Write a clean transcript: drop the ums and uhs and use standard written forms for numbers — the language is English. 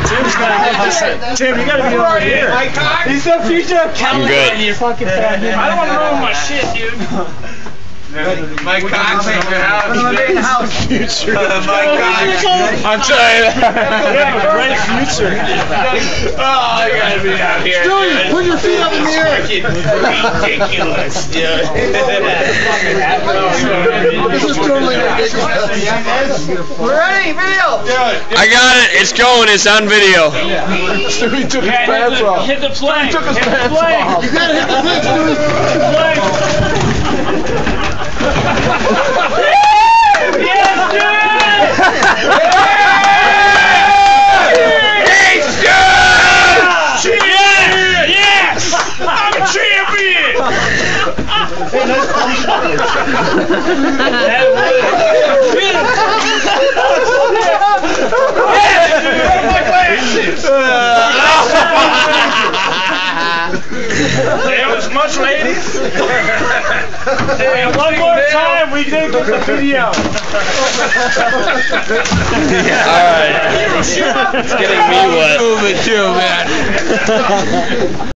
Tim's gotta get this. Tim, you gotta be over here. He's the future of Kelly. I'm good. You fucking I don't want to ruin my shit, dude. My cock's in your house. Future. My cock. I'm sorry. Yeah, bright future. Oh, I gotta be out here. Stewie, put your feet up in the air. Ridiculous, dude. This is totally ridiculous. We're ready, video. I got it. It's going. It's on video. Stewie took his pants off. Hit the plane. Took his pants off. You gotta hit the plate, Stewie. Yes, dude! Yes! I'm a champion! There was much, ladies. Hey, one more time, we did get the video. Alright. It's getting me wet. Move it too, man.